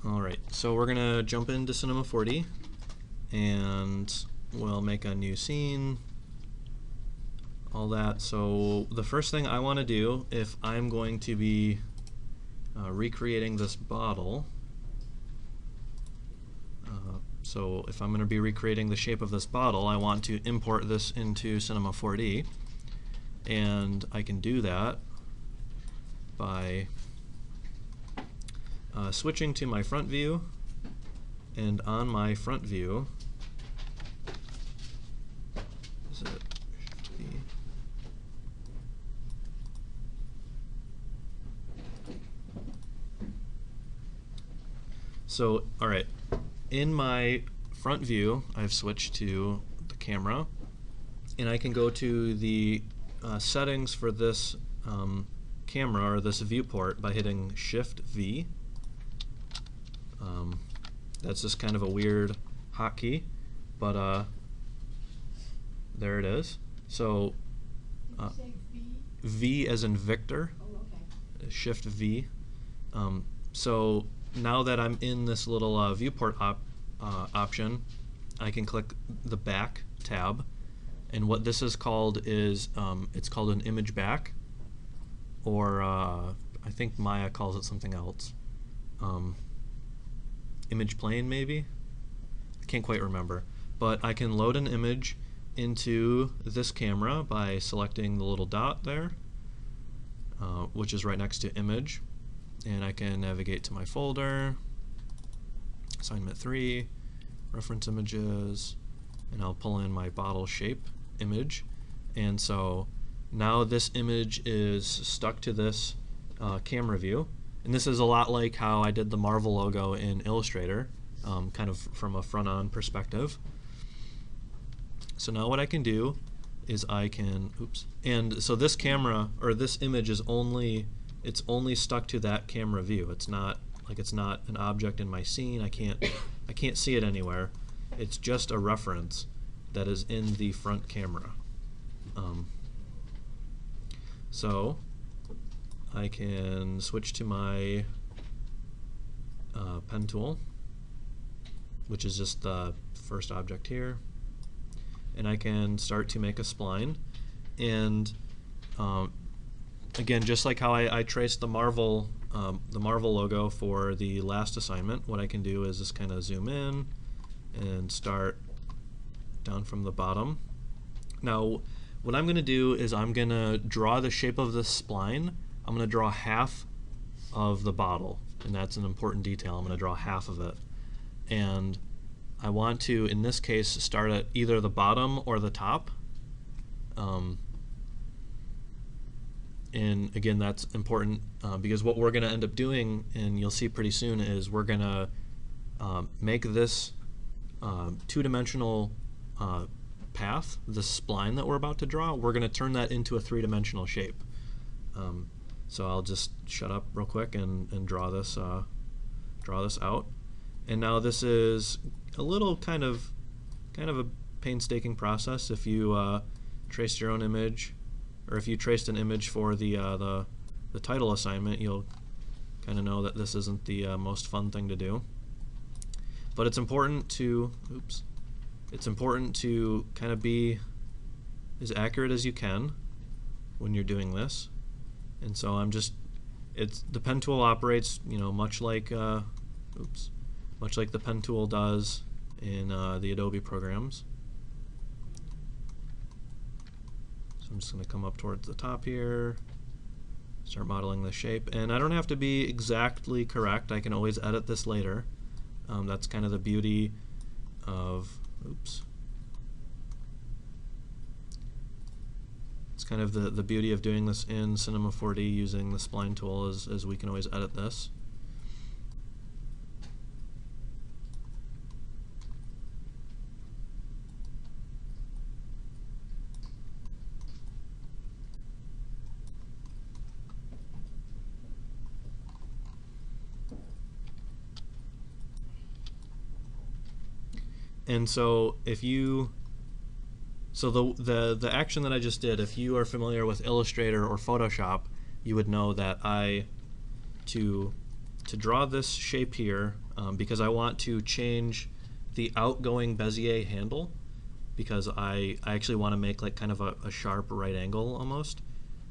Alright, so we're going to jump into Cinema 4D and we'll make a new scene, all that. So the first thing I want to do, if I'm going to be recreating this bottle, so if I'm going to be recreating the shape of this bottle, I want to import this into Cinema 4D, and I can do that by switching to my front view, and on my front view, is it Shift V? So, all right, in my front view, I've switched to the camera, and I can go to the settings for this camera or this viewport by hitting Shift V. That's just kind of a weird hotkey, but there it is. So V as in Victor. Oh, okay. Shift V. So now that I'm in this little viewport option, I can click the back tab, and what this is called is it's called an image back, or I think MACA calls it something else. Image plane, maybe? I can't quite remember. But I can load an image into this camera by selecting the little dot there, which is right next to image, and I can navigate to my folder, assignment 3, reference images, and I'll pull in my bottle shape image. And so now this image is stuck to this camera view, and this is a lot like how I did the Marvel logo in Illustrator, kind of from a front-on perspective. So now what I can do is I can, and so this camera, or this image is only, it's only stuck to that camera view. It's not an object in my scene. I can't see it anywhere. It's just a reference that is in the front camera. So I can switch to my pen tool, which is just the first object here, and I can start to make a spline. And again, just like how I traced the Marvel logo for the last assignment, what I can do is just kind of zoom in and start down from the bottom. Now, what I'm going to do is I'm going to draw the shape of this spline. I'm going to draw half of the bottle, and that's an important detail. I'm going to draw half of it. And I want to, in this case, start at either the bottom or the top. And again, that's important because what we're going to end up doing, and you'll see pretty soon, is we're going to make this two-dimensional path, this spline that we're about to draw, we're going to turn that into a three-dimensional shape. So I'll just shut up real quick and draw this out. And now this is a little kind of a painstaking process. If you traced your own image, or if you traced an image for the title assignment, you'll kind of know that this isn't the most fun thing to do. But it's important to, it's important to kind of be as accurate as you can when you're doing this. And so I'm just, the pen tool operates, much like the pen tool does in the Adobe programs. So I'm just going to come up towards the top here, start modeling the shape, and I don't have to be exactly correct. I can always edit this later. That's kind of the beauty of, it's kind of the beauty of doing this in Cinema 4D using the Spline tool is we can always edit this. And so if you, so the action that I just did, if you are familiar with Illustrator or Photoshop, you would know that to draw this shape here, because I want to change the outgoing Bezier handle, because I actually want to make like kind of a sharp right angle almost.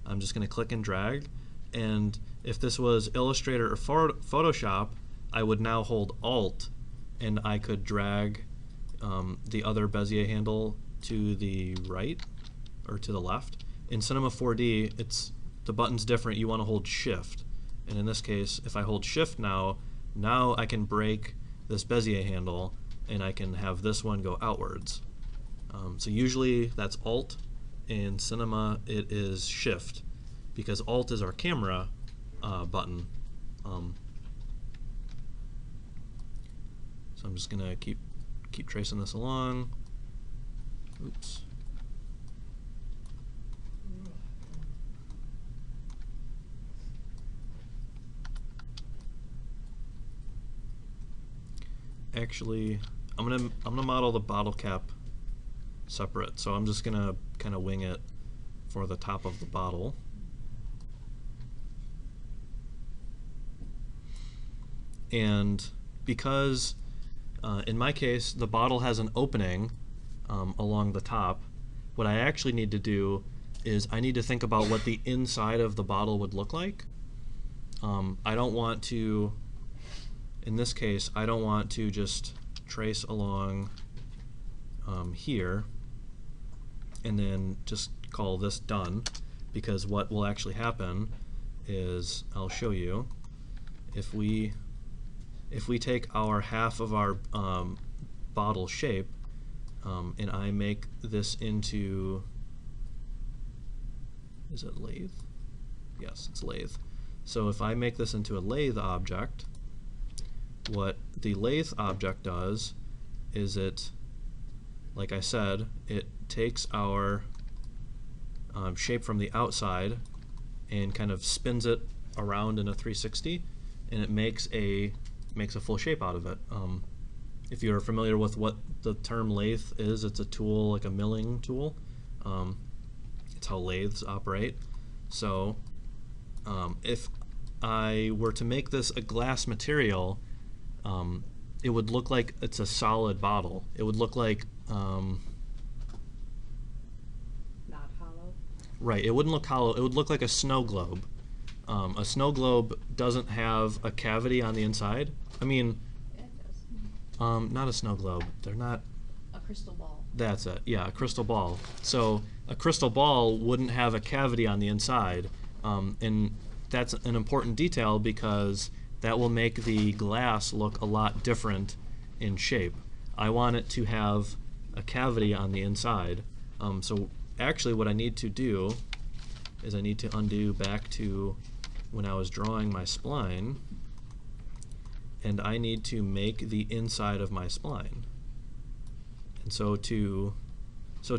I'm just going to click and drag, and if this was Illustrator or Photoshop, I would now hold Alt and I could drag the other Bezier handle to the right or to the left. In Cinema 4D, the button's different. You want to hold Shift, and in this case, if I hold Shift now I can break this Bezier handle and I can have this one go outwards. So usually that's Alt. In Cinema it is Shift, because Alt is our camera button. So I'm just gonna keep tracing this along. Oops. Actually, I'm gonna model the bottle cap separate, so I'm just gonna kind of wing it for the top of the bottle. And because in my case the bottle has an opening along the top, what I actually need to do is I need to think about what the inside of the bottle would look like. I don't want to, in this case, I don't want to just trace along here and then just call this done, because what will actually happen is, I'll show you, if we take our half of our bottle shape and I make this into, is it lathe? Yes, it's lathe. So if I make this into a lathe object, what the lathe object does is it, like I said, it takes our shape from the outside and kind of spins it around in a 360, and it makes a full shape out of it. If you're familiar with what the term lathe is, it's a tool, like a milling tool. It's how lathes operate. So if I were to make this a glass material, it would look like it's a solid bottle. It would look like not hollow. Right, it wouldn't look hollow. It would look like a snow globe. A snow globe doesn't have a cavity on the inside. I mean, Yeah, it does. not a snow globe. They're not. A crystal ball. That's it. Yeah, a crystal ball. So a crystal ball wouldn't have a cavity on the inside, and that's an important detail because that will make the glass look a lot different in shape. I want it to have a cavity on the inside. So actually what I need to do is I need to undo back to when I was drawing my spline, and I need to make the inside of my spline. And so to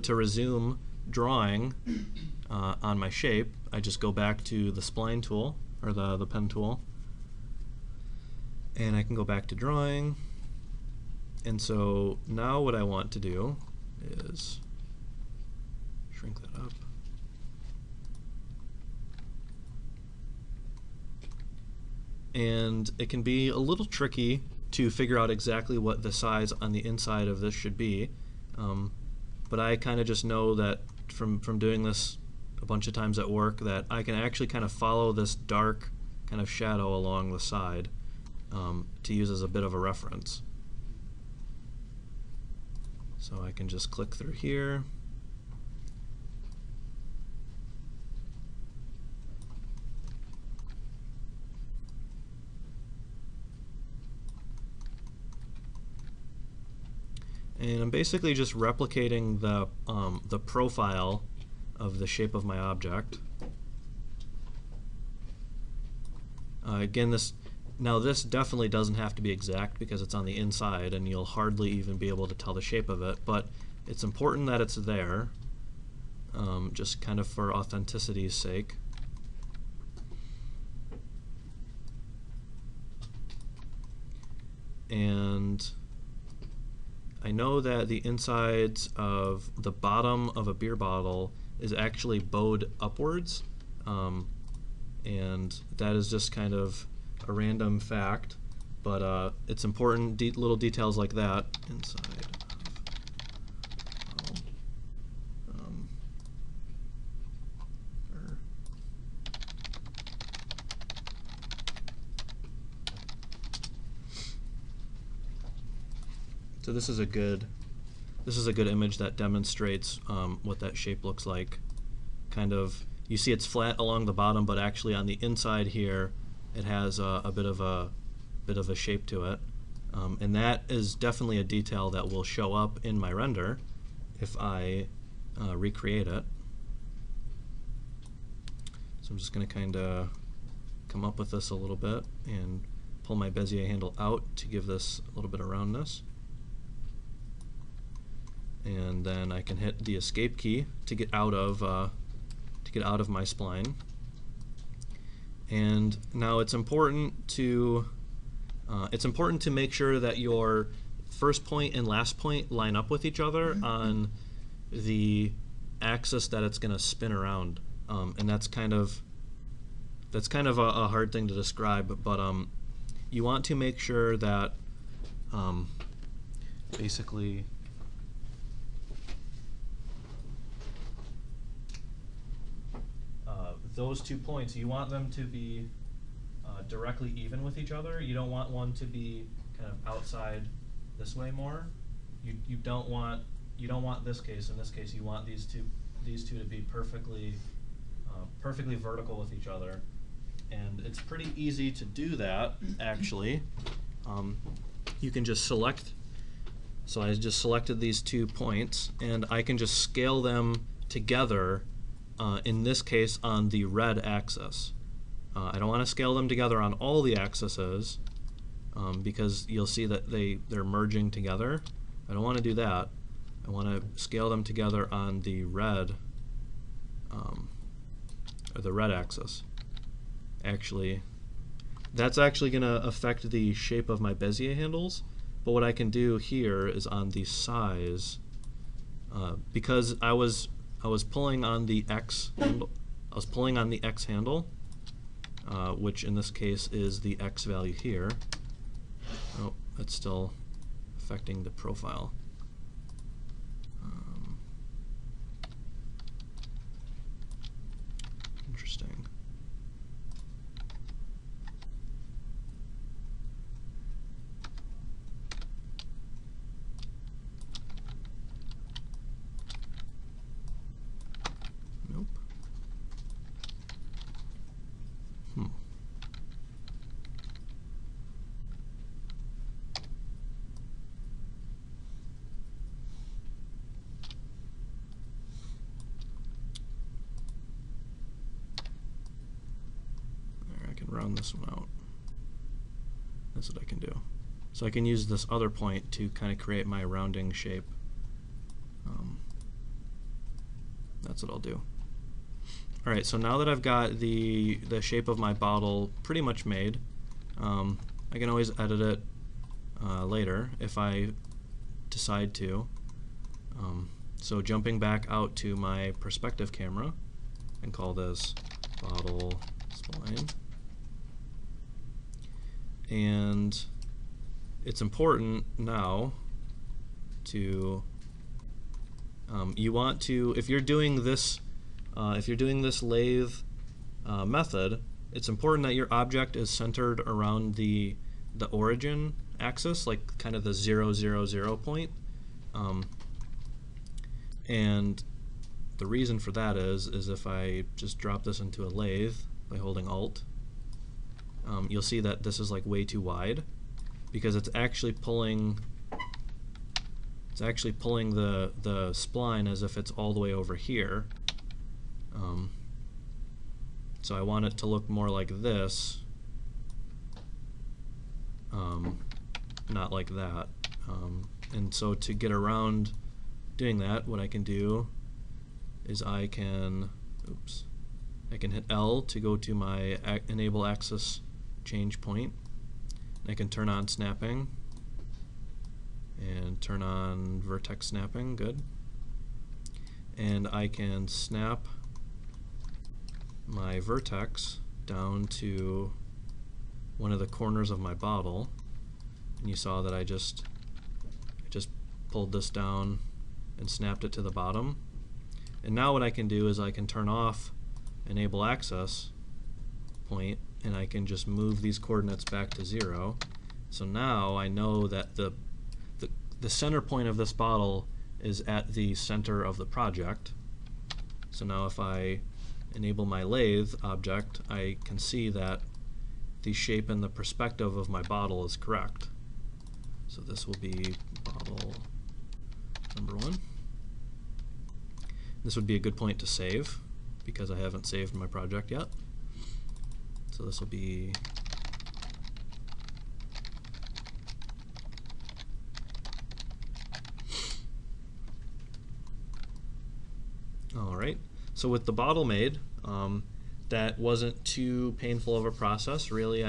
resume drawing on my shape, I just go back to the spline tool, or the pen tool, and I can go back to drawing. And so now what I want to do is shrink that up. And it can be a little tricky to figure out exactly what the size on the inside of this should be, but I kind of just know that from doing this a bunch of times at work that I can actually kind of follow this dark kind of shadow along the side to use as a bit of a reference. So I can just click through here. And I'm basically just replicating the profile of the shape of my object. Again, this definitely doesn't have to be exact because it's on the inside and you'll hardly even be able to tell the shape of it, but it's important that it's there, just kind of for authenticity's sake. And I know that the insides of the bottom of a beer bottle is actually bowed upwards, and that is just kind of a random fact but it's important, little details like that inside of so this is a good image that demonstrates what that shape looks like. Kind of, you see it's flat along the bottom, but actually on the inside here it has a bit of a shape to it, and that is definitely a detail that will show up in my render if I recreate it. So I'm just going to kind of come up with this a little bit and pull my Bezier handle out to give this a little bit of roundness. And then I can hit the escape key to get out of my spline. And now it's important to make sure that your first point and last point line up with each other on the axis that it's going to spin around. And that's kind of a hard thing to describe, but you want to make sure that basically those 2 points, you want them to be directly even with each other. You don't want one to be kind of outside this way more. You don't want this case. In this case, you want these two to be perfectly vertical with each other. And it's pretty easy to do that, actually. You can just select. So I just selected these 2 points, and I can just scale them together. In this case, on the red axis. I don't want to scale them together on all the axes because you'll see that they're merging together. I don't want to do that. I want to scale them together on the red or the red axis. Actually, that's actually going to affect the shape of my Bezier handles. But what I can do here is on the size, because I was pulling on the X handle. I was pulling on the X handle, which in this case is the X value here. Oh, that's still affecting the profile. Interesting. Nope. There, I can round this one out. That's what I can do. So I can use this other point to kind of create my rounding shape. That's what I'll do. Alright, so now that I've got the shape of my bottle pretty much made, I can always edit it later if I decide to. So jumping back out to my perspective camera, and call this bottle spline. And it's important now to you want to, if you're doing this lathe method, it's important that your object is centered around the origin axis, like kind of the 0, 0, 0 point. And the reason for that is if I just drop this into a lathe by holding Alt, you'll see that this is like way too wide because it's actually pulling the spline as if it's all the way over here. So I want it to look more like this, not like that. And so to get around doing that, what I can do is I can hit L to go to my enable axis change point. I can turn on snapping and turn on vertex snapping, good. And I can snap my vertex down to one of the corners of my bottle. and you saw that I just pulled this down and snapped it to the bottom. And now what I can do is I can turn off enable access point, and I can just move these coordinates back to 0. So now I know that the center point of this bottle is at the center of the project. So now if I enable my lathe object, I can see that the shape and the perspective of my bottle is correct. So this will be bottle number 1. This would be a good point to save, because I haven't saved my project yet. So this will be alright. So with the bottle made, that wasn't too painful of a process. Really,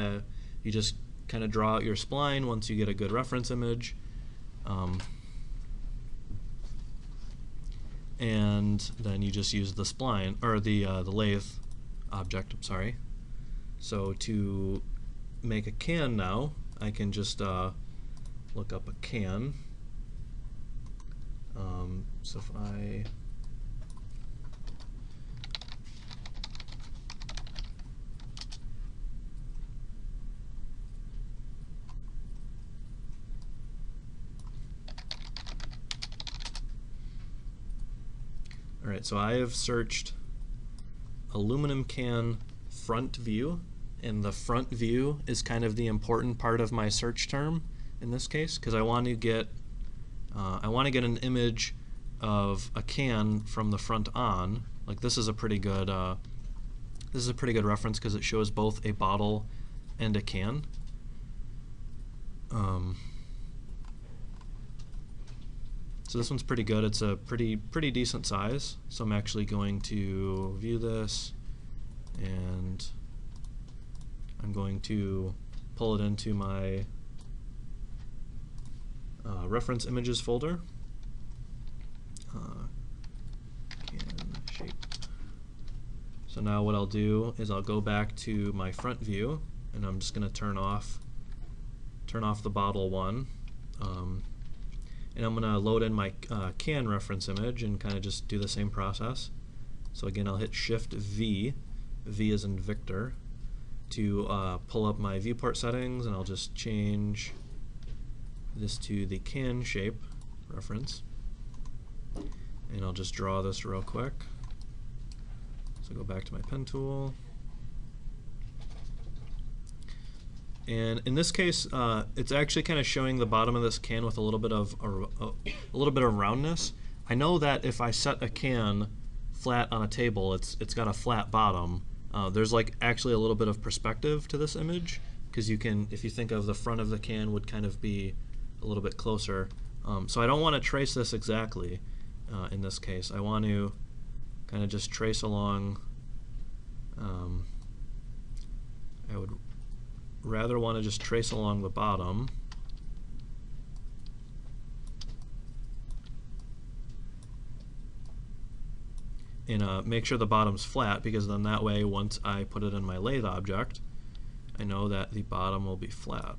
you just kind of draw out your spline once you get a good reference image. And then you just use the spline, or the lathe object, I'm sorry. So to make a can now, I can just look up a can. So if I Alright, so I have searched aluminum can front view, and the front view is kind of the important part of my search term in this case, because I want to get an image of a can from the front on. Like this is a pretty good reference because it shows both a bottle and a can. So this one's pretty good. It's a pretty decent size. So I'm actually going to view this, and I'm going to pull it into my reference images folder. Can shape. So now what I'll do is I'll go back to my front view, and I'm just going to turn off the bottle one. And I'm going to load in my can reference image and kind of just do the same process. So again, I'll hit Shift V, V as in Victor, to pull up my viewport settings, and I'll just change this to the can shape reference. And I'll just draw this real quick. So go back to my pen tool. And in this case, it's actually kind of showing the bottom of this can with a little bit of roundness. I know that if I set a can flat on a table, it's got a flat bottom. There's like actually a little bit of perspective to this image, because you can, if you think of the front of the can would kind of be a little bit closer. So I don't want to trace this exactly in this case. I want to kind of just trace along. I would rather want to just trace along the bottom. And make sure the bottom's flat, because then that way once I put it in my lathe object, I know that the bottom will be flat.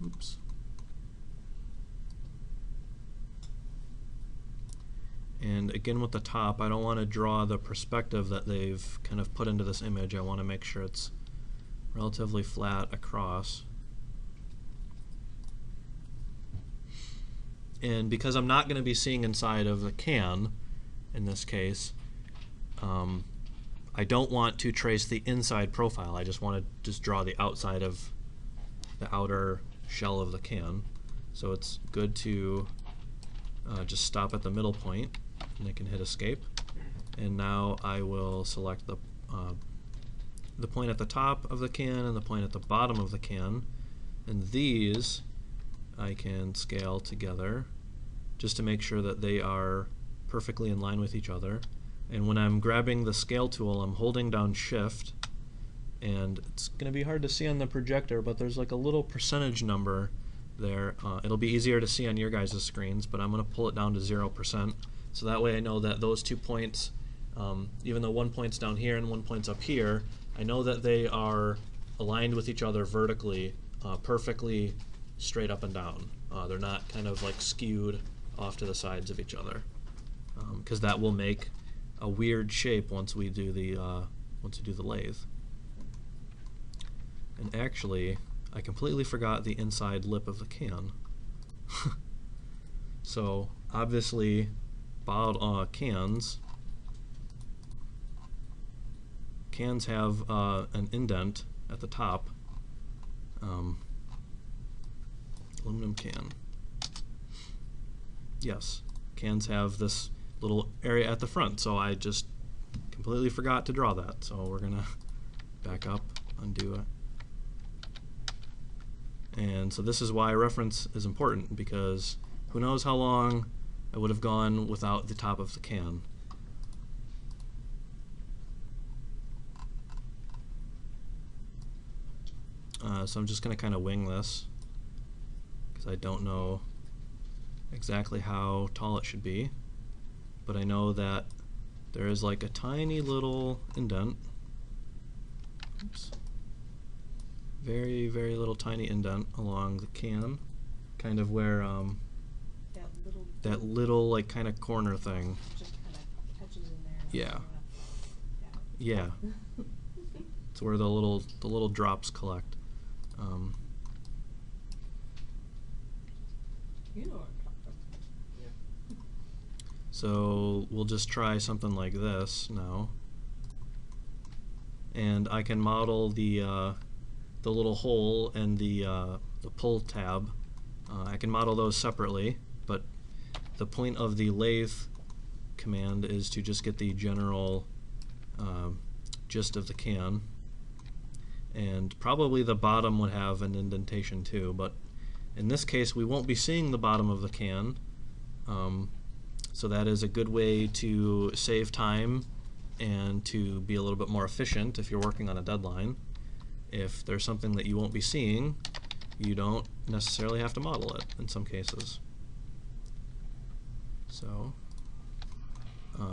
Oops. And again with the top, I don't want to draw the perspective that they've kind of put into this image. I want to make sure it's relatively flat across. And because I'm not going to be seeing inside of the can, in this case, I don't want to trace the inside profile. I just want to just draw the outside of the outer shell of the can. So it's good to just stop at the middle point, and I can hit escape. And now I will select the point at the top of the can and the point at the bottom of the can, and these I can scale together just to make sure that they are perfectly in line with each other. And when I'm grabbing the scale tool, I'm holding down Shift, and it's going to be hard to see on the projector, but there's like a little percentage number there. It'll be easier to see on your guys' screens, but I'm going to pull it down to 0%. So that way I know that those 2 points, even though one point's down here and one point's up here, I know that they are aligned with each other vertically, perfectly straight up and down. They're not kind of like skewed off to the sides of each other, because that will make a weird shape once we do the lathe. And actually, I completely forgot the inside lip of the can. So obviously, bottled cans have an indent at the top. Aluminum can. Yes, cans have this little area at the front, so I just completely forgot to draw that. So we're gonna back up, undo it. And so this is why reference is important, because who knows how long I would have gone without the top of the can. So I'm just going to kind of wing this, because I don't know exactly how tall it should be, but I know that there is like a tiny little indent. Oops. Very, very little tiny indent along the can, kind of where that little like kind of corner thing. Just kind of catches in there. Yeah. Yeah. It's where the little drops collect. You know what I'm talking about. Yeah. So we'll just try something like this now, and I can model the little hole and the pull tab. I can model those separately, but the point of the lathe command is to just get the general gist of the can. And probably the bottom would have an indentation too, but in this case we won't be seeing the bottom of the can, so that is a good way to save time and to be a little bit more efficient if you're working on a deadline. If there's something that you won't be seeing, you don't necessarily have to model it in some cases. So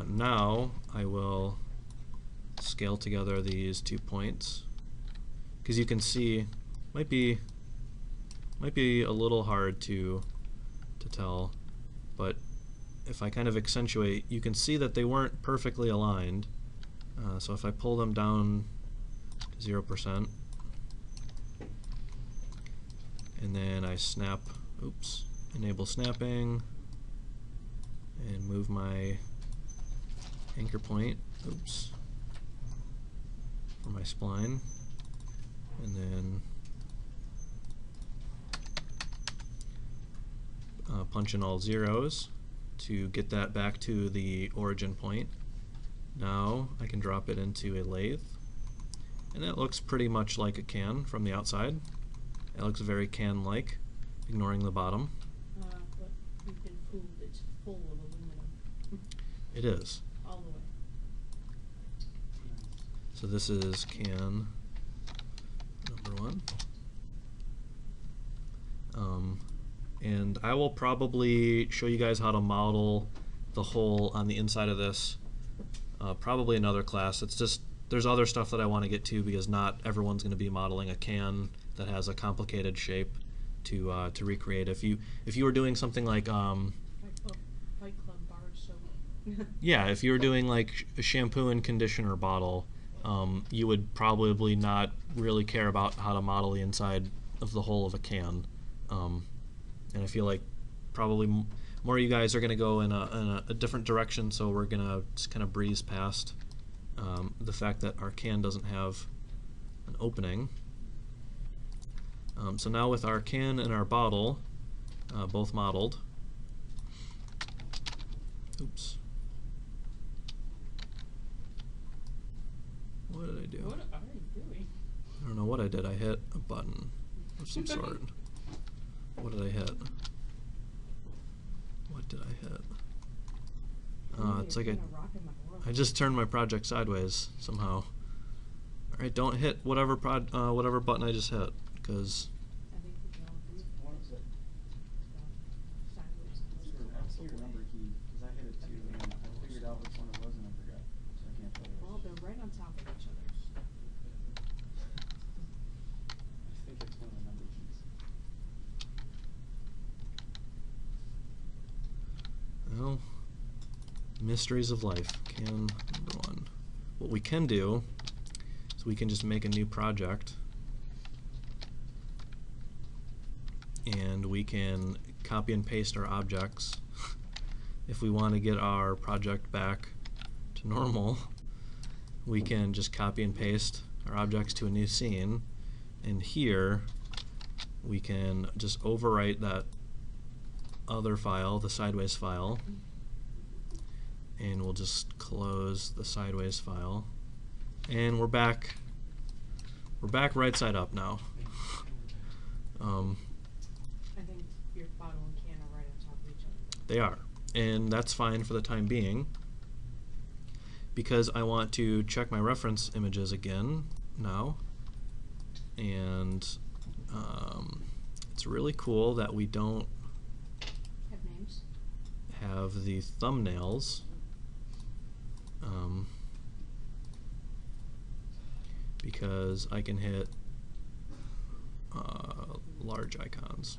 now I will scale together these 2 points, because you can see might be a little hard to tell, but if I kind of accentuate, you can see that they weren't perfectly aligned. So if I pull them down to 0%, and then I snap, enable snapping, and move my anchor point, for my spline, and then punch in all zeros to get that back to the origin point. Now I can drop it into a lathe, and that looks pretty much like a can from the outside. It looks very can-like, ignoring the bottom. But we've been fooled. It's full of aluminum. It is. All the way. So this is can number 1. And I will probably show you guys how to model the hole on the inside of this, probably another class. It's just, there's other stuff that I want to get to, because not everyone's going to be modeling a can that has a complicated shape to recreate. If you were doing something like Fight Club bar soap. yeah, if you were doing like a shampoo and conditioner bottle, you would probably not really care about how to model the inside of the hole of a can. And I feel like probably more of you guys are going to go in a different direction, so we're going to just kind of breeze past the fact that our can doesn't have an opening. So now with our can and our bottle both modeled, what did I do? What are you doing? I don't know what I did. I hit a button of some sort. What did I hit? What did I hit? It's like I just turned my project sideways somehow. Alright, don't hit whatever whatever button I just hit, because I think we can all agree with What was it? sideways. I see your number key, because I hit it too, and I figured out which one it was and I forgot. So I can't tell you. Well, they're right on top of each other. I think it's one of the number keys. well, mysteries of life. Can number 1. What we can do is we can just make a new project, and we can copy and paste our objects. If we want to get our project back to normal, we can just copy and paste our objects to a new scene, and here we can just overwrite that other file, the sideways file, and we'll just close the sideways file, and we're back right side up now. I think your bottle and can are right on top of each other. They are, and that's fine for the time being, because I want to check my reference images again now, and it's really cool that we don't Have names? have the thumbnails, because I can hit large icons.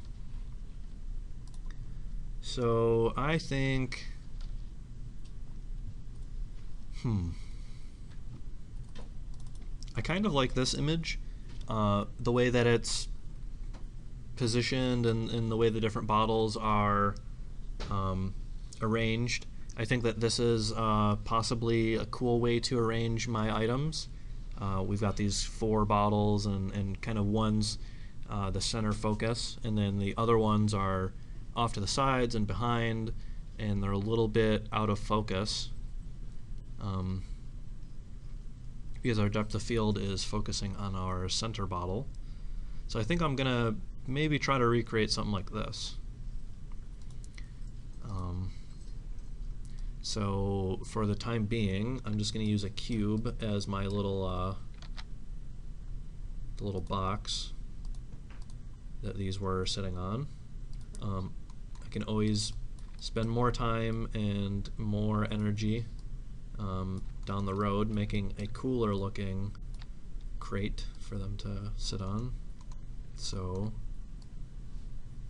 So I think, I kind of like this image, the way that it's positioned and the way the different bottles are arranged. I think that this is possibly a cool way to arrange my items. We've got these 4 bottles, and kind of one's the center focus, and then the other ones are off to the sides and behind, and they're a little bit out of focus, because our depth of field is focusing on our center bottle. So I think I'm gonna maybe try to recreate something like this. So for the time being, I'm just going to use a cube as my little the little box that these were sitting on. I can always spend more time and more energy down the road making a cooler looking crate for them to sit on. So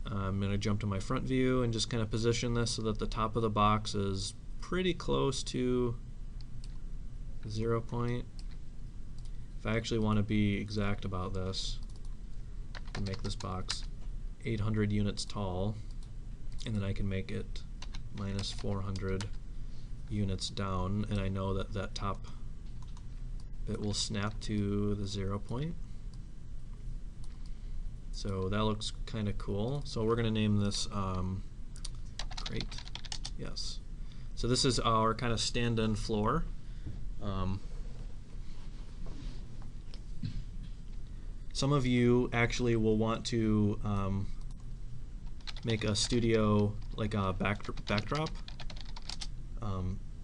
I'm going to jump to my front view and just kind of position this so that the top of the box is pretty close to the 0 point. If I actually want to be exact about this, I can make this box 800 units tall, and then I can make it minus 400 units down, and I know that that top bit will snap to the 0 point. So that looks kind of cool. So we're going to name this crate. Yes. So this is our kind of stand-in floor. Some of you actually will want to make a studio, like a backdrop,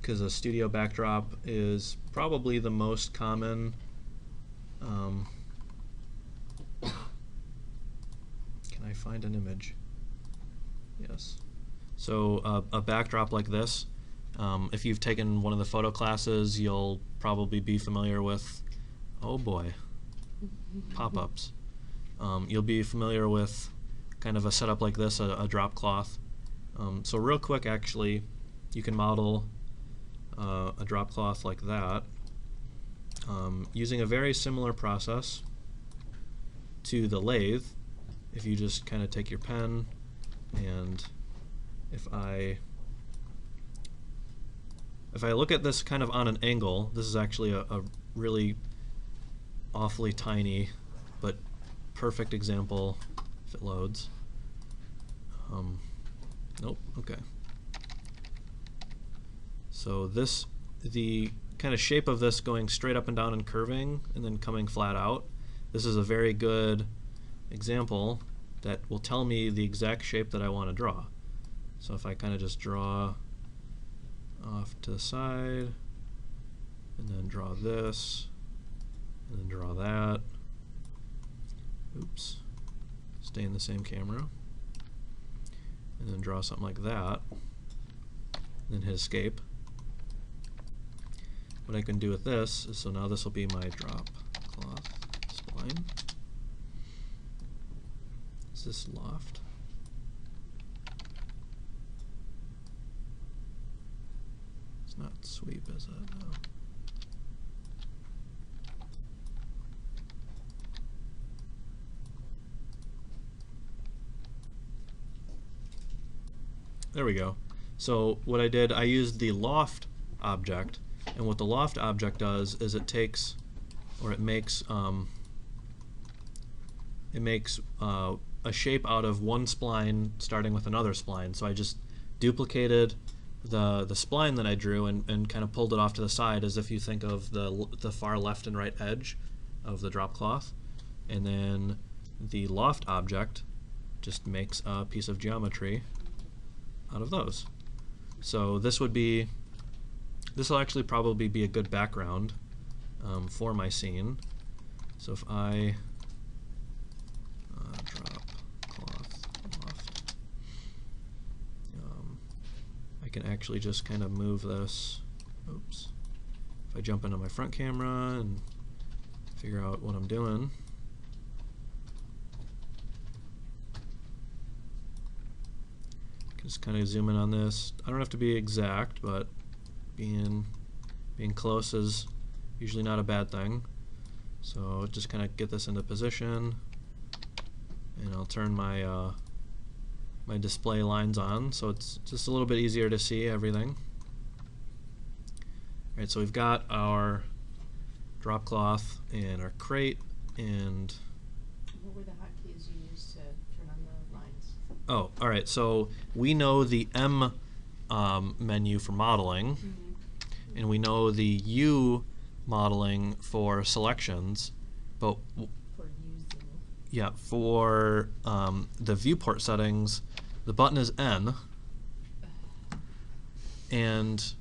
because a studio backdrop is probably the most common can I find an image? Yes. So a backdrop like this, if you've taken one of the photo classes, you'll probably be familiar with, oh boy, pop-ups. You'll be familiar with kind of a setup like this, a Dropcloth. So real quick, actually, you can model a Dropcloth like that using a very similar process to the lathe. If you just kind of take your pen, and if I look at this kind of on an angle, this is actually a really awfully tiny but perfect example if it loads. Nope, okay. So this, the kind of shape of this going straight up and down and curving and then coming flat out, this is a very good example that will tell me the exact shape that I want to draw. So if I kind of just draw off to the side, and then draw this, and then draw that. Oops. Stay in the same camera. And then draw something like that. And then hit escape. What I can do with this is, so now this will be my Dropcloth spline. Is this loft? It's not sweep, is it? No. There we go. So what I did, I used the Loft object, and what the Loft object does is it takes, or it makes a shape out of one spline starting with another spline. So I just duplicated the spline that I drew and kind of pulled it off to the side, as if you think of the far left and right edge of the Dropcloth. And then the Loft object just makes a piece of geometry out of those. So this will actually probably be a good background for my scene. So if I Dropcloth Loft, I can actually just kind of move this. Oops. If I jump into my front camera and figure out what I'm doing. Just kind of zoom in on this. I don't have to be exact, but being close is usually not a bad thing. So just kind of get this into position, and I'll turn my my display lines on, so it's just a little bit easier to see everything. All right, so we've got our Dropcloth and our crate, and What were the hotkeys you used to turn on the lines? oh, all right. So we know the M menu for modeling, Mm-hmm. and we know the U modeling for selections, but For using. yeah, for the viewport settings, the button is N, and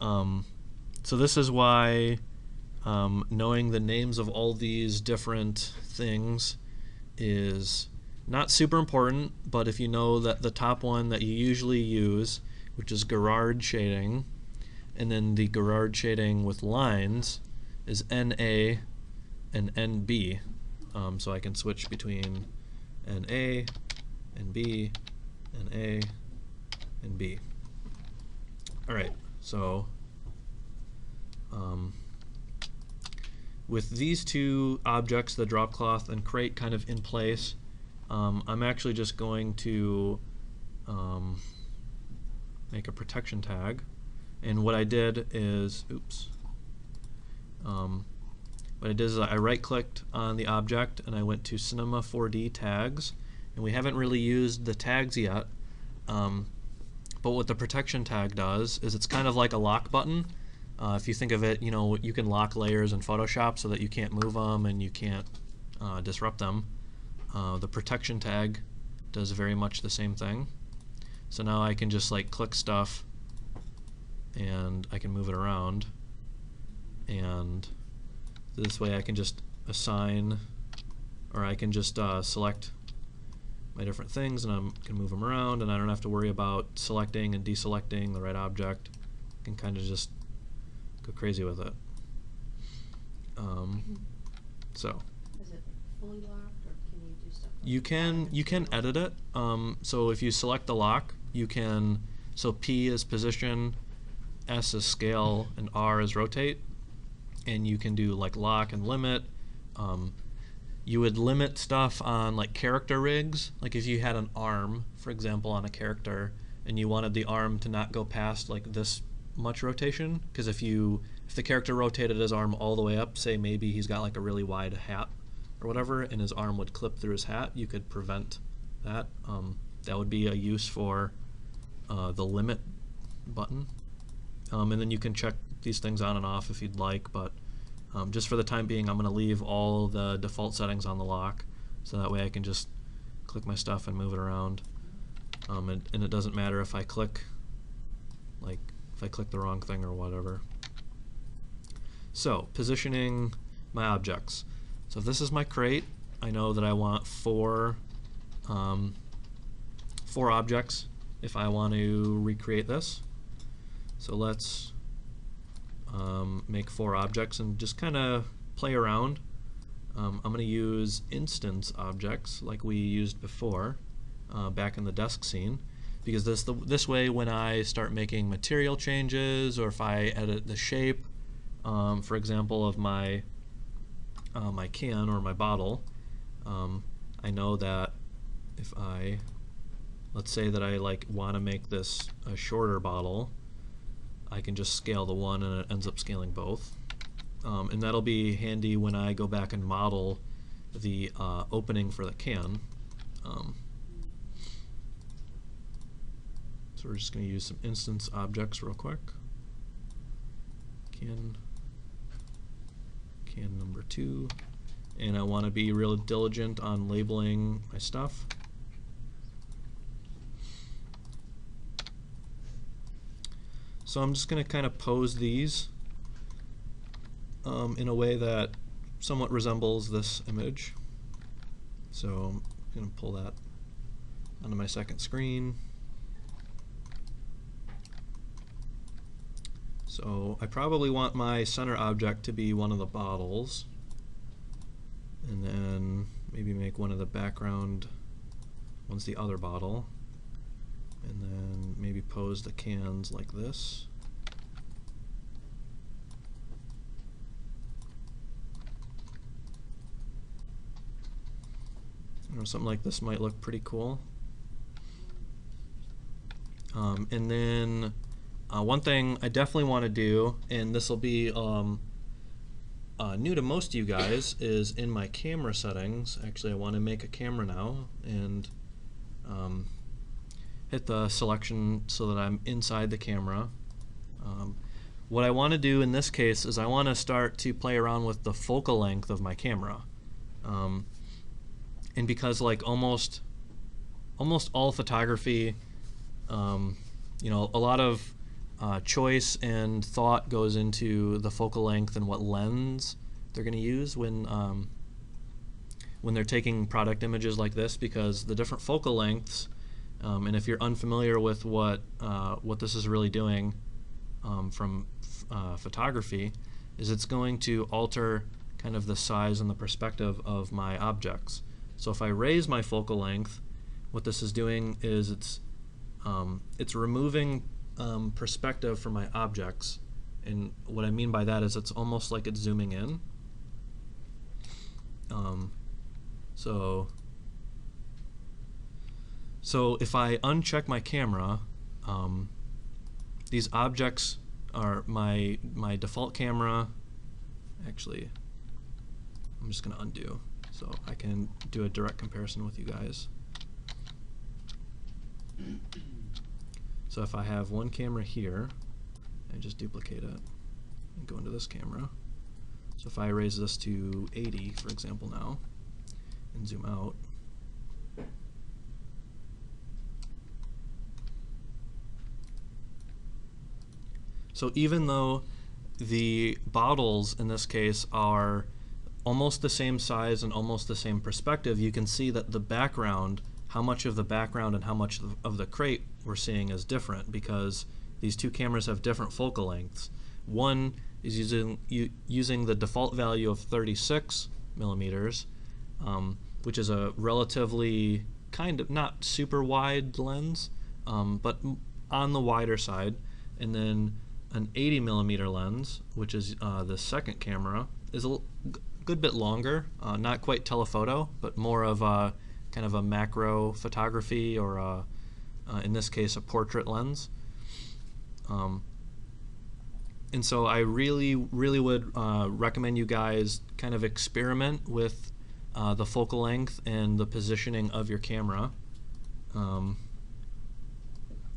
so this is why knowing the names of all these different things is not super important, but if you know that the top one that you usually use, which is Gerard shading, and then the Gerard shading with lines is NA and NB, so I can switch between NA, NB, NA, and B. Alright, so with these two objects, the Dropcloth and crate, kind of in place, I'm actually just going to make a protection tag. And what I did is, oops, what I did is I right-clicked on the object and I went to Cinema 4D Tags, and we haven't really used the tags yet, but what the protection tag does is it's kind of like a lock button. If you think of it, you know, you can lock layers in Photoshop so that you can't move them and you can't disrupt them. The protection tag does very much the same thing. So now I can just like click stuff and I can move it around, and this way I can just assign, or I can just select my different things and I can move them around, and I don't have to worry about selecting and deselecting the right object. I can kind of just go crazy with it. So Is it fully locked, or can you do stuff? you can edit it. So if you select the lock, you can, so P is position, S is scale, and R is rotate, and you can do like lock and limit. You would limit stuff on like character rigs, like if you had an arm, for example, on a character, and you wanted the arm to not go past like this much rotation, because if the character rotated his arm all the way up, say maybe he's got like a really wide hat or whatever, and his arm would clip through his hat, you could prevent that. That would be a use for the limit button. And then you can check these things on and off if you'd like, but just for the time being, I'm going to leave all the default settings on the lock, so that way I can just click my stuff and move it around. And it doesn't matter if I click the wrong thing or whatever. So positioning my objects. So if this is my crate, I know that I want four objects if I want to recreate this. So let's make 4 objects and just kind of play around. I'm going to use instance objects like we used before back in the desk scene, because this way when I start making material changes, or if I edit the shape, for example, of my my can or my bottle, I know that if let's say that I want to make this a shorter bottle, I can just scale the one and it ends up scaling both. And that'll be handy when I go back and model the opening for the can. So we're just going to use some instance objects real quick. Can number 2, and I want to be real diligent on labeling my stuff. So I'm just going to kind of pose these in a way that somewhat resembles this image. So I'm going to pull that onto my second screen. So I probably want my center object to be one of the bottles, and then maybe make one of the background ones the other bottle, and then maybe pose the cans like this. Something like this might look pretty cool. And then one thing I definitely want to do, and this will be new to most of you guys, is in my camera settings. Actually, I want to make a camera now, and hit the selection so that I'm inside the camera. What I want to do in this case is I want to start to play around with the focal length of my camera. And because almost all photography, you know, a lot of choice and thought goes into the focal length and what lens they're going to use when they're taking product images like this, because the different focal lengths, and if you're unfamiliar with what this is really doing from photography, is it's going to alter kind of the size and the perspective of my objects. So if I raise my focal length, what this is doing is it's removing perspective from my objects, and what I mean by that is it's almost like it's zooming in. So if I uncheck my camera, these objects are my default camera. Actually, I'm just going to undo so I can do a direct comparison with you guys. So if I have one camera here, I just duplicate it and go into this camera. So if I raise this to 80, for example, now, and zoom out, so even though the bottles in this case are almost the same size and almost the same perspective, you can see that the background, how much of the background and how much of the crate we're seeing is different, because these two cameras have different focal lengths. One is using the default value of 36 millimeters, which is a relatively kind of not super wide lens, but on the wider side, and then an 80 millimeter lens, which is the second camera, is a good bit longer, not quite telephoto, but more of a kind of a macro photography, or in this case a portrait lens. And so I really would recommend you guys kind of experiment with the focal length and the positioning of your camera. And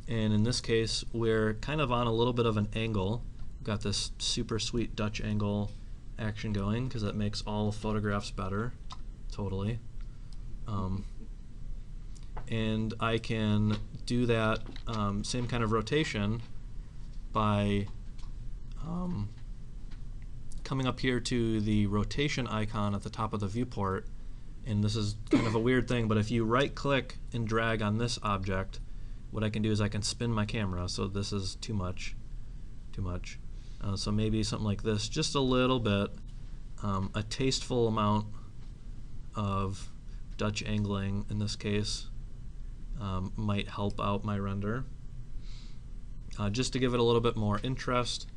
in this case, we're kind of on a little bit of an angle. We've got this super sweet Dutch angle action going, because that makes all photographs better, totally. And I can do that same kind of rotation by coming up here to the rotation icon at the top of the viewport, and this is kind of a weird thing, but if you right click and drag on this object, what I can do is I can spin my camera. So this is too much. So maybe something like this, just a little bit, a tasteful amount of Dutch angling in this case might help out my render. Just to give it a little bit more interest,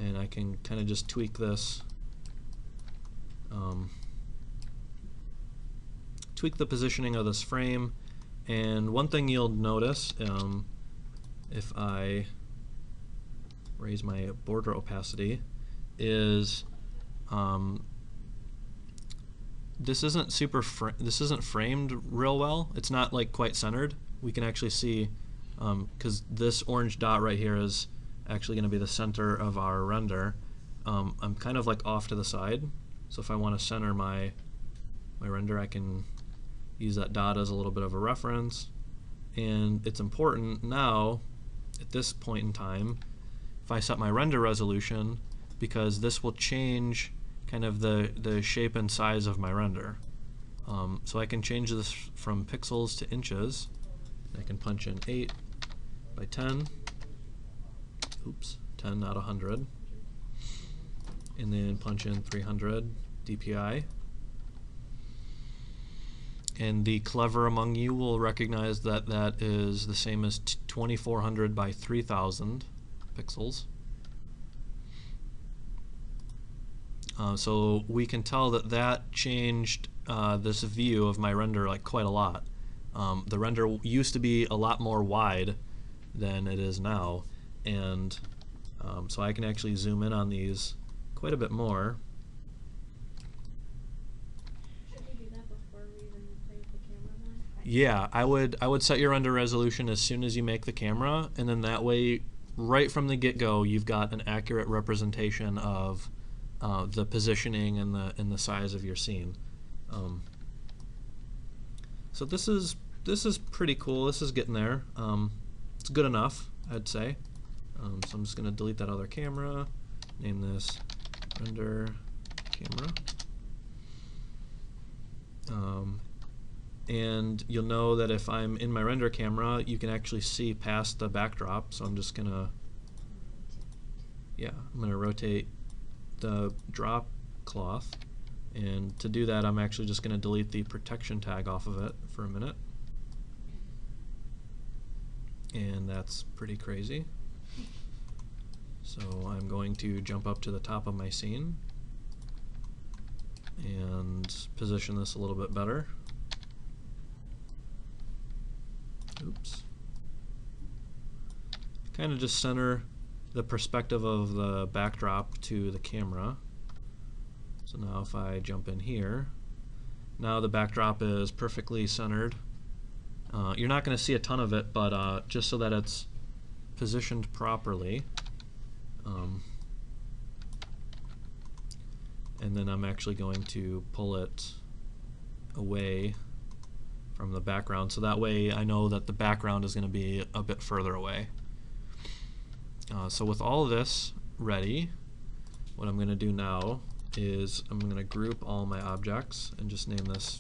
and I can kind of just tweak this. Tweak the positioning of this frame, and one thing you'll notice if I raise my border opacity is this isn't framed real well. It's not like quite centered. We can actually see because this orange dot right here is actually going to be the center of our render. I'm kind of like off to the side, so if I want to center my render, I can use that dot as a little bit of a reference. And it's important now at this point in time if I set my render resolution, because this will change kind of the shape and size of my render. So I can change this from pixels to inches. I can punch in 8 by 10, oops, 10 not 100, and then punch in 300 DPI. And the clever among you will recognize that that is the same as 2400 by 3000 pixels. So we can tell that that changed this view of my render like quite a lot. The render used to be a lot more wide than it is now, and so I can actually zoom in on these quite a bit more. Should we do that before we even play with the camera then? Yeah, I would set your render resolution as soon as you make the camera, and then that way, right from the get-go, you've got an accurate representation of the positioning and the size of your scene. So this is pretty cool. This is getting there. It's good enough, I'd say. So I'm just going to delete that other camera, name this render camera. And you'll know that if I'm in my render camera, you can actually see past the backdrop. So I'm just going to, I'm going to rotate the drop cloth. And to do that, I'm actually just going to delete the protection tag off of it for a minute. And that's pretty crazy. So I'm going to jump up to the top of my scene and position this a little bit better. Oops. Kind of just center the perspective of the backdrop to the camera. So now if I jump in here, now the backdrop is perfectly centered. You're not going to see a ton of it, but just so that it's positioned properly. And then I'm actually going to pull it away from the background, so that way I know that the background is going to be a bit further away. So with all of this ready, what I'm going to do now is I'm going to group all my objects and just name this,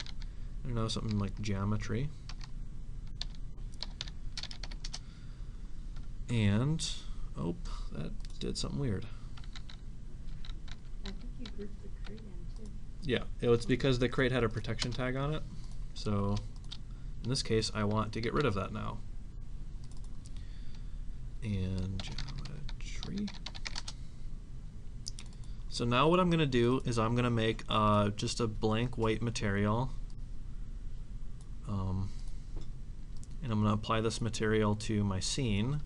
I don't know, something like geometry. And, oh, that did something weird. I think you grouped the crate in too. Yeah, it's because the crate had a protection tag on it. So in this case, I want to get rid of that now. And geometry. So now what I'm going to do is I'm going to make just a blank white material. And I'm going to apply this material to my scene.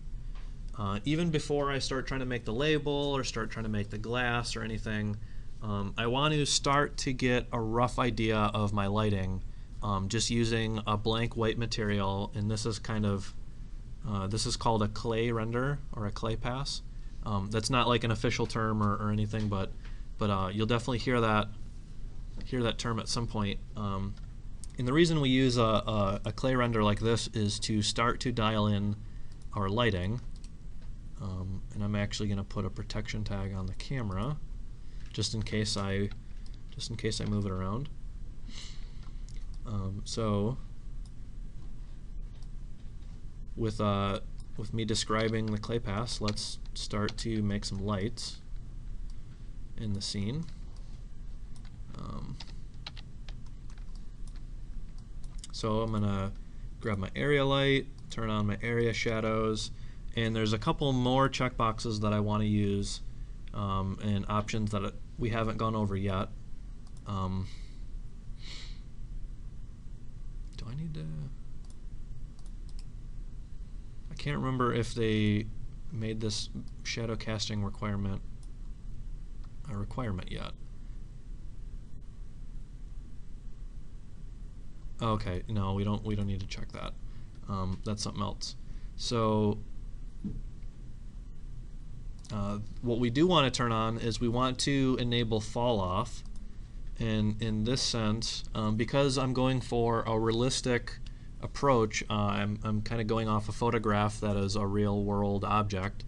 Even before I start trying to make the label or start trying to make the glass or anything, I want to start to get a rough idea of my lighting just using a blank white material. And this is kind of, this is called a clay render or a clay pass. That's not like an official term or anything, but you'll definitely hear that term at some point. And the reason we use a clay render like this is to start to dial in our lighting. And I'm actually going to put a protection tag on the camera just in case I move it around. So with me describing the clay pass, let's start to make some lights in the scene. So I'm gonna grab my area light, turn on my area shadows, and there's a couple more checkboxes that I want to use, and options that we haven't gone over yet. Do I need to? I can't remember if they made this shadow casting requirement a requirement yet. Okay, no, we don't need to check that. That's something else. So what we do want to turn on is we want to enable fall off, and in this sense, because I'm going for a realistic approach, I'm kind of going off a photograph that is a real world object.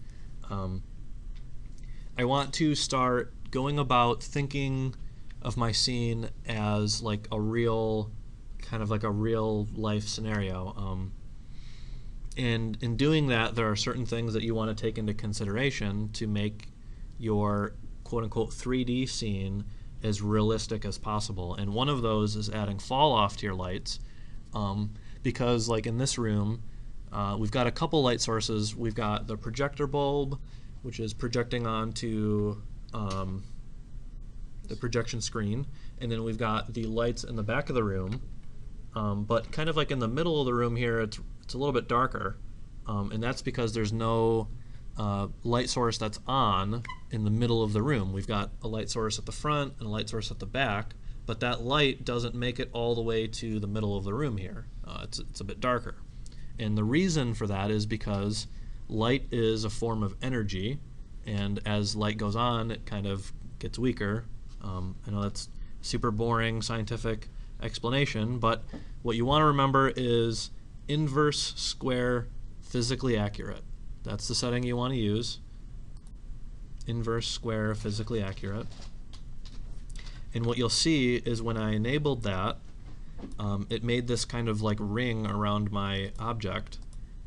I want to start going about thinking of my scene as like a real, kind of like a real life scenario. And in doing that, there are certain things that you want to take into consideration to make your quote-unquote 3D scene as realistic as possible. And one of those is adding fall off to your lights, because like in this room, we've got a couple light sources. We've got the projector bulb, which is projecting onto the projection screen, and then we've got the lights in the back of the room. But kind of like in the middle of the room here, it's a little bit darker, and that's because there's no light source that's on in the middle of the room. We've got a light source at the front and a light source at the back, but that light doesn't make it all the way to the middle of the room here. It's a bit darker. And the reason for that is because light is a form of energy, and as light goes on, it kind of gets weaker. I know that's super boring scientific explanation, but what you want to remember is inverse square physically accurate. That's the setting you want to use. Inverse square physically accurate. And what you'll see is when I enabled that, it made this kind of like ring around my object,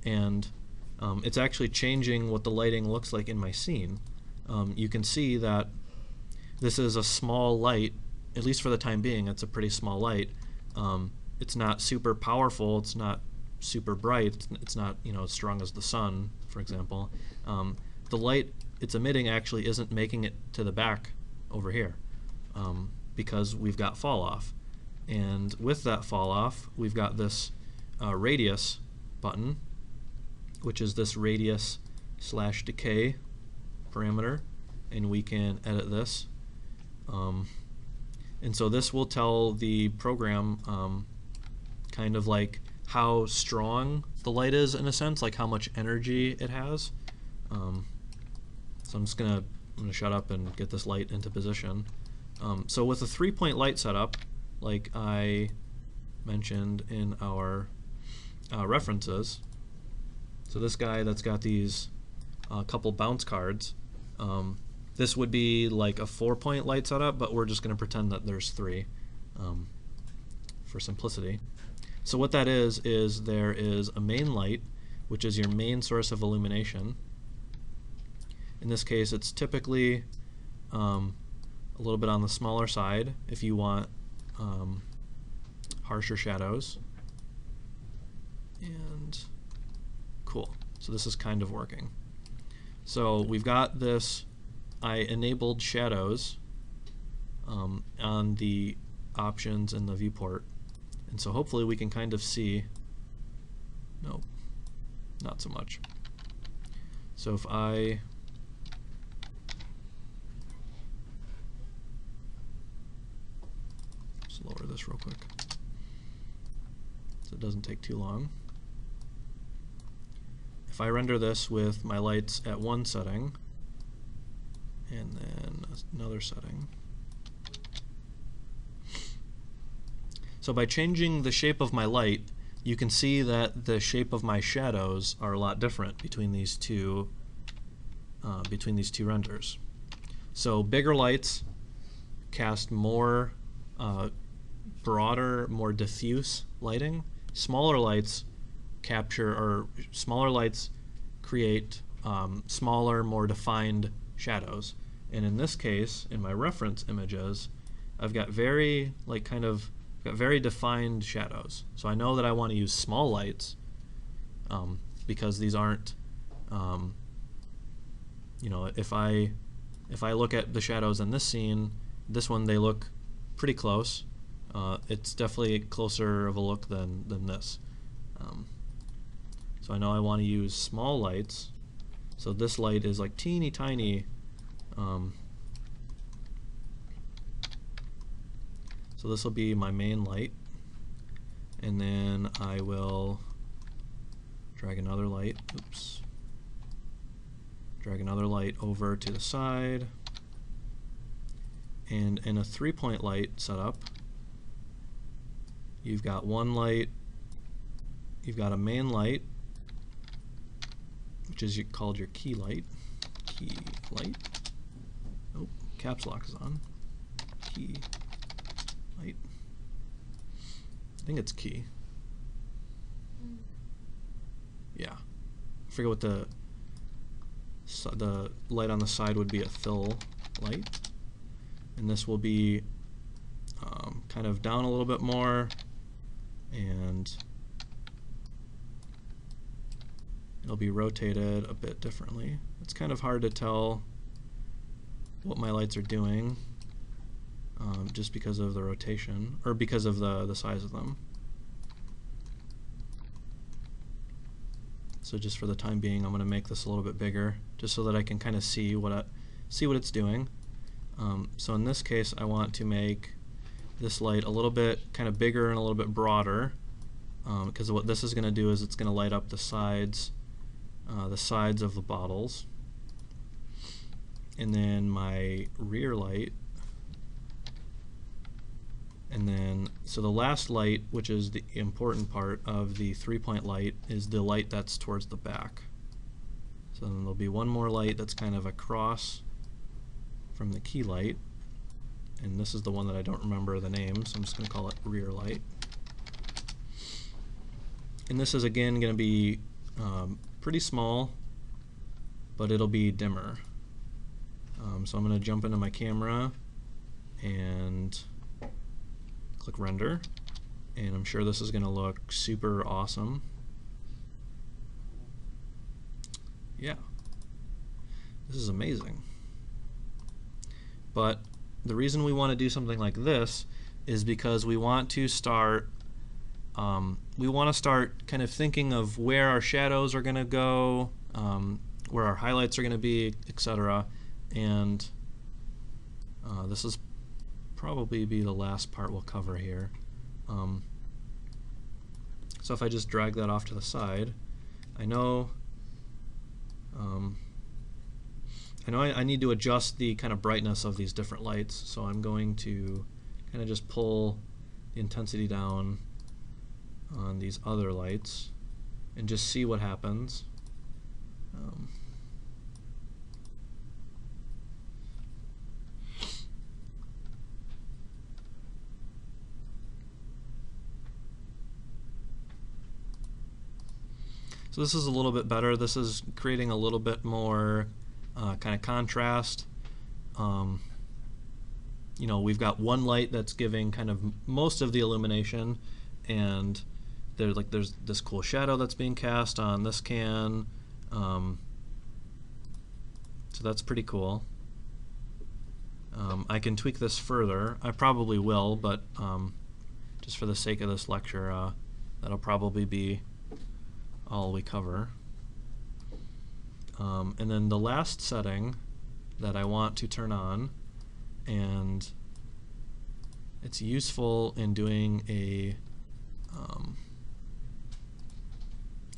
and it's actually changing what the lighting looks like in my scene. You can see that this is a small light, at least for the time being. It's a pretty small light. It's not super powerful, it's not super bright, it's not, you know, as strong as the sun, for example. The light it's emitting actually isn't making it to the back over here, because we've got fall off. And with that fall off, we've got this radius button, which is this radius / decay parameter, and we can edit this. And so this will tell the program kind of like how strong the light is, in a sense, like how much energy it has. So I'm gonna shut up and get this light into position. So with a 3-point light setup, like I mentioned in our references, so this guy that's got these couple bounce cards, this would be like a 4-point light setup, but we're just going to pretend that there's 3 for simplicity. So what that is there is a main light, which is your main source of illumination. In this case, it's typically a little bit on the smaller side if you want harsher shadows. And cool. So this is kind of working. So we've got this. I enabled shadows on the options in the viewport, and so hopefully we can kind of see. Nope, not so much. So if I just lower this real quick so it doesn't take too long. If I render this with my lights at one setting and then another setting. So by changing the shape of my light, you can see that the shape of my shadows are a lot different between these two renders. So bigger lights cast more broader, more diffuse lighting. Smaller lights create smaller, more defined shadows. And in this case, in my reference images, I've got very very defined shadows. So I know that I want to use small lights because these aren't, you know, if I look at the shadows in this scene, this one, they look pretty close. It's definitely closer of a look than this. So I know I want to use small lights. So this light is like teeny tiny. So this will be my main light, and then I will drag another light. Oops. Drag another light over to the side, and in a 3-point light setup, you've got one light, you've got a main light, which is called your key light. Key light. Oh, caps lock is on. Key light. I think it's key. Yeah. I forget what the light on the side would be a fill light. And this will be kind of down a little bit more, and it'll be rotated a bit differently. It's kind of hard to tell what my lights are doing just because of the rotation, or because of the size of them. So just for the time being, I'm going to make this a little bit bigger, just so that I can kind of see what it's doing. So in this case, I want to make this light a little bit kind of bigger and a little bit broader, because what this is going to do is it's going to light up the sides of the bottles. And then my rear light, and then so the last light, which is the important part of the 3-point light, is the light that's towards the back. So then there'll be one more light that's kind of across from the key light, and this is the one that I don't remember the name, so I'm just going to call it rear light. And this is again going to be pretty small, but it'll be dimmer. So I'm going to jump into my camera and click render, and I'm sure this is going to look super awesome. Yeah, this is amazing. But the reason we want to do something like this is because we want to start kind of thinking of where our shadows are going to go, where our highlights are going to be, etc. And this is probably be the last part we'll cover here. So if I just drag that off to the side, I know I need to adjust the kind of brightness of these different lights, so I'm going to kind of just pull the intensity down on these other lights and just see what happens. So this is a little bit better. This is creating a little bit more kind of contrast. You know, we've got one light that's giving kind of most of the illumination, and there's this cool shadow that's being cast on this can. So that's pretty cool. I can tweak this further. I probably will, but just for the sake of this lecture, that'll probably be all we cover. And then the last setting that I want to turn on, and it's useful in doing a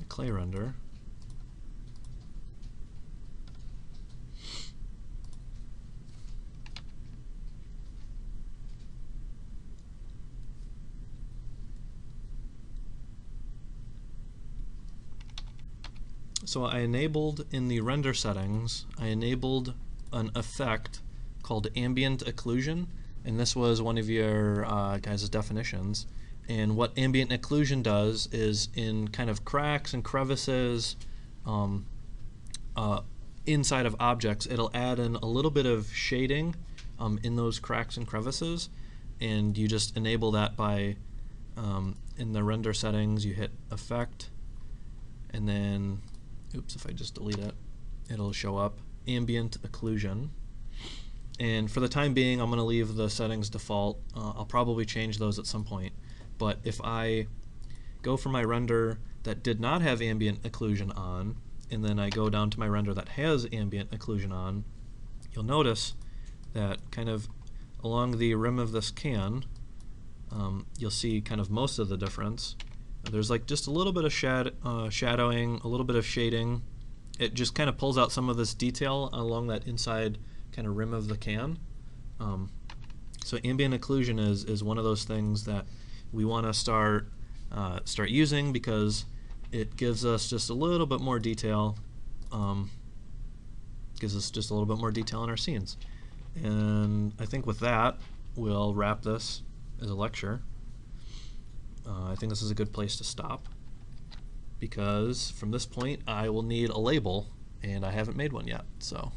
clay render. So I enabled in the render settings, I enabled an effect called Ambient Occlusion. and this was one of your guys' definitions. And what ambient occlusion does is in kind of cracks and crevices inside of objects, it'll add in a little bit of shading in those cracks and crevices, and you just enable that by in the render settings you hit effect, and then oops, if I just delete it, it'll show up ambient occlusion. And for the time being, I'm going to leave the settings default. I'll probably change those at some point, but if I go for my render that did not have ambient occlusion on, and then I go down to my render that has ambient occlusion on, you'll notice that kind of along the rim of this can, you'll see kind of most of the difference. There's like just a little bit of shadowing, a little bit of shading. It just kind of pulls out some of this detail along that inside kind of rim of the can. So ambient occlusion is one of those things that we want to start using, because it gives us just a little bit more detail. Gives us just a little bit more detail in our scenes. And I think with that, we'll wrap this as a lecture. I think this is a good place to stop, because from this point I will need a label, and I haven't made one yet. So